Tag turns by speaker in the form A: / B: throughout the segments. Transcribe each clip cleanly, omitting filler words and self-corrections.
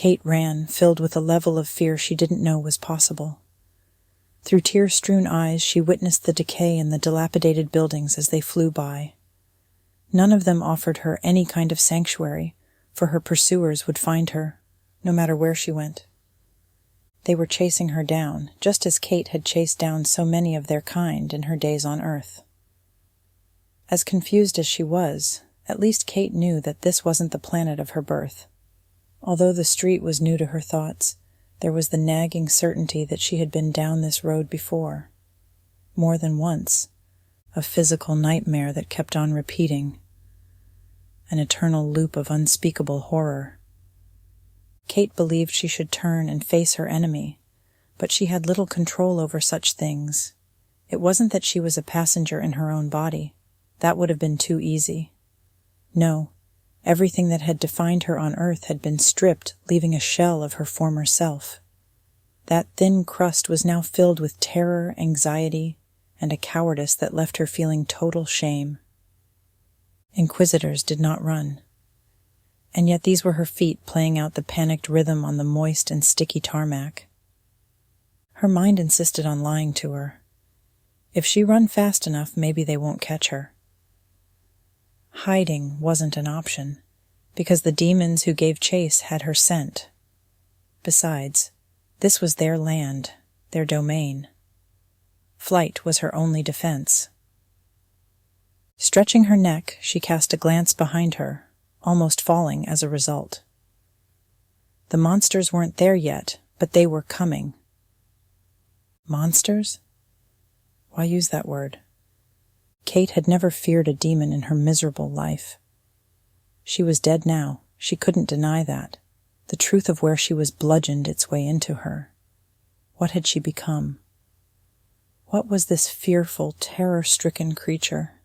A: Kate ran, filled with a level of fear she didn't know was possible. Through tear-strewn eyes she witnessed the decay in the dilapidated buildings as they flew by. None of them offered her any kind of sanctuary, for her pursuers would find her, no matter where she went. They were chasing her down, just as Kate had chased down so many of their kind in her days on Earth. As confused as she was, at least Kate knew that this wasn't the planet of her birth. Although the street was new to her thoughts, there was the nagging certainty that she had been down this road before. More than once, a physical nightmare that kept on repeating, an eternal loop of unspeakable horror. Kate believed she should turn and face her enemy, but she had little control over such things. It wasn't that she was a passenger in her own body. That would have been too easy. No, everything that had defined her on Earth had been stripped, leaving a shell of her former self. That thin crust was now filled with terror, anxiety, and a cowardice that left her feeling total shame. Inquisitors did not run. And yet these were her feet playing out the panicked rhythm on the moist and sticky tarmac. Her mind insisted on lying to her. If she run fast enough, maybe they won't catch her. Hiding wasn't an option, because the demons who gave chase had her scent. Besides, this was their land, their domain. Flight was her only defense. Stretching her neck, she cast a glance behind her, almost falling as a result. The monsters weren't there yet, but they were coming. Monsters? Why use that word? Kate had never feared a demon in her miserable life. She was dead now. She couldn't deny that. The truth of where she was bludgeoned its way into her. What had she become? What was this fearful, terror-stricken creature?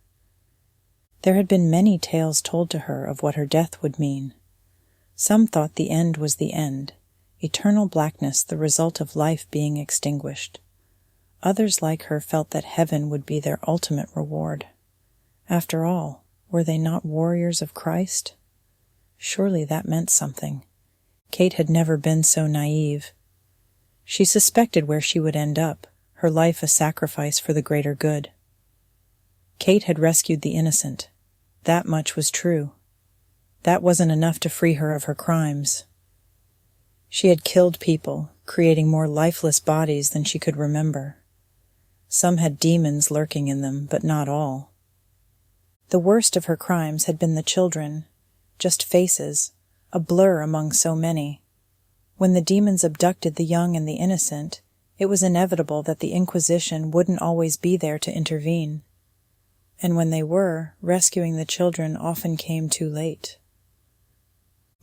A: There had been many tales told to her of what her death would mean. Some thought the end was the end, eternal blackness the result of life being extinguished. Others like her felt that heaven would be their ultimate reward. After all, were they not warriors of Christ? Surely that meant something. Kate had never been so naive. She suspected where she would end up, her life a sacrifice for the greater good. Kate had rescued the innocent. That much was true. That wasn't enough to free her of her crimes. She had killed people, creating more lifeless bodies than she could remember. Some had demons lurking in them, but not all. The worst of her crimes had been the children, just faces, a blur among so many. When the demons abducted the young and the innocent, it was inevitable that the Inquisition wouldn't always be there to intervene. And when they were, rescuing the children often came too late.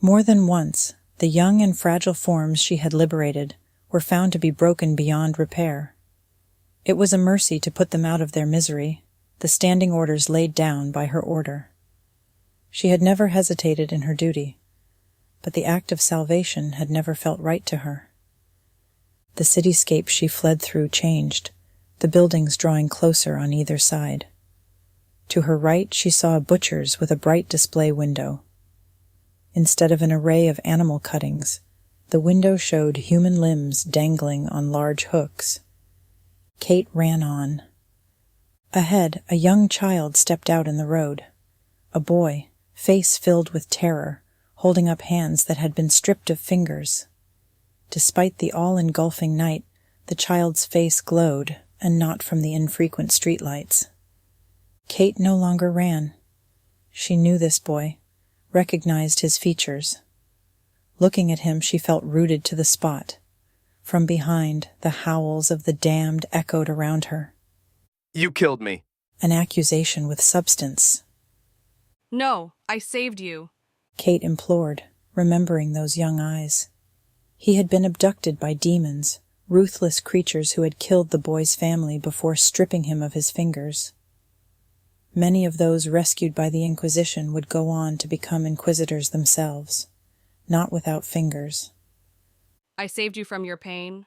A: More than once, the young and fragile forms she had liberated were found to be broken beyond repair. It was a mercy to put them out of their misery, the standing orders laid down by her order. She had never hesitated in her duty, but the act of salvation had never felt right to her. The cityscape she fled through changed, the buildings drawing closer on either side. To her right she saw a butcher's with a bright display window. Instead of an array of animal cuttings, the window showed human limbs dangling on large hooks. Kate ran on. Ahead, a young child stepped out in the road. A boy, face filled with terror, holding up hands that had been stripped of fingers. Despite the all-engulfing night, the child's face glowed, and not from the infrequent streetlights. Kate no longer ran. She knew this boy, recognized his features. Looking at him, she felt rooted to the spot. From behind, the howls of the damned echoed around her.
B: You killed me.
A: An accusation with substance.
C: No, I saved you,
A: Kate implored, remembering those young eyes. He had been abducted by demons, ruthless creatures who had killed the boy's family before stripping him of his fingers. Many of those rescued by the Inquisition would go on to become inquisitors themselves, not without fingers.
C: I saved you from your pain.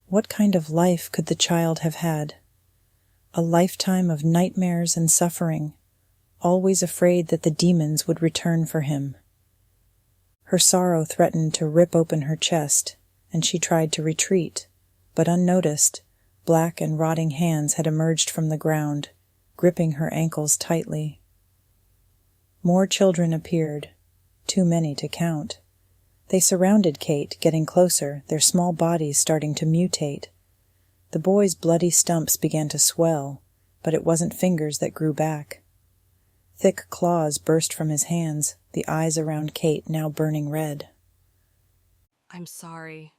A: What kind of life could the child have had? A lifetime of nightmares and suffering, always afraid that the demons would return for him. Her sorrow threatened to rip open her chest, and she tried to retreat, but unnoticed, black and rotting hands had emerged from the ground, gripping her ankles tightly. More children appeared, too many to count. They surrounded Kate, getting closer, their small bodies starting to mutate. The boy's bloody stumps began to swell, but it wasn't fingers that grew back. Thick claws burst from his hands, the eyes around Kate now burning red.
C: I'm sorry.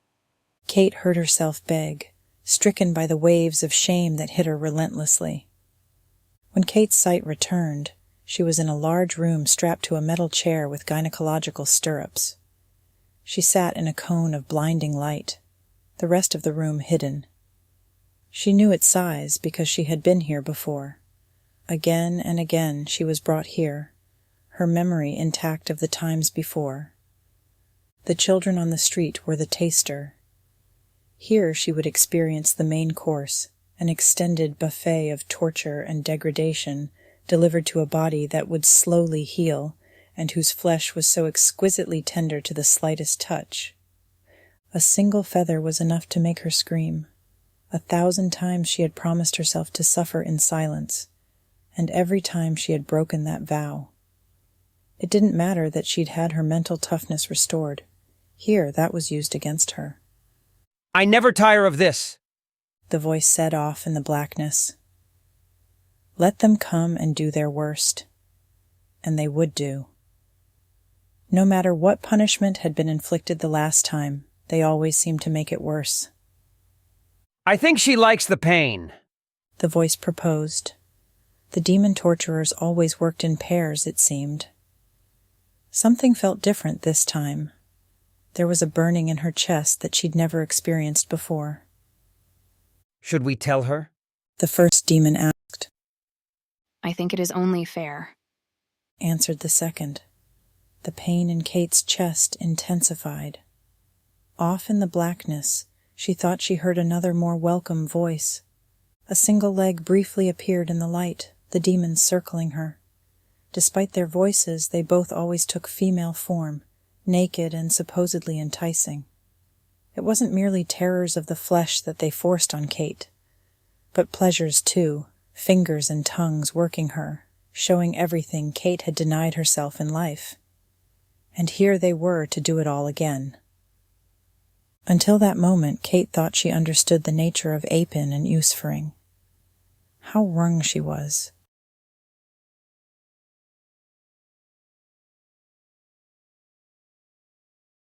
A: Kate heard herself beg, stricken by the waves of shame that hit her relentlessly. When Kate's sight returned, she was in a large room strapped to a metal chair with gynecological stirrups. She sat in a cone of blinding light, the rest of the room hidden. She knew its size because she had been here before. Again and again she was brought here, her memory intact of the times before. The children on the street were the taster. Here she would experience the main course, an extended buffet of torture and degradation delivered to a body that would slowly heal and whose flesh was so exquisitely tender to the slightest touch. A single feather was enough to make her scream. 1,000 times she had promised herself to suffer in silence, and every time she had broken that vow. It didn't matter that she'd had her mental toughness restored. Here, that was used against her.
D: I never tire of this,
A: the voice said off in the blackness. Let them come and do their worst. And they would do. No matter what punishment had been inflicted the last time, they always seemed to make it worse.
D: I think she likes the pain,
A: the voice proposed. The demon torturers always worked in pairs, it seemed. Something felt different this time. There was a burning in her chest that she'd never experienced before.
D: Should we tell her?
A: The first demon asked.
E: I think it is only fair,
A: answered the second. The pain in Kate's chest intensified. Off in the blackness, she thought she heard another more welcome voice. A single leg briefly appeared in the light, the demons circling her. Despite their voices, they both always took female form, naked and supposedly enticing. It wasn't merely terrors of the flesh that they forced on Kate, but pleasures too, fingers and tongues working her, showing everything Kate had denied herself in life. And here they were to do it all again. Until that moment, Kate thought she understood the nature of Apin and Usfering. How wrung she was.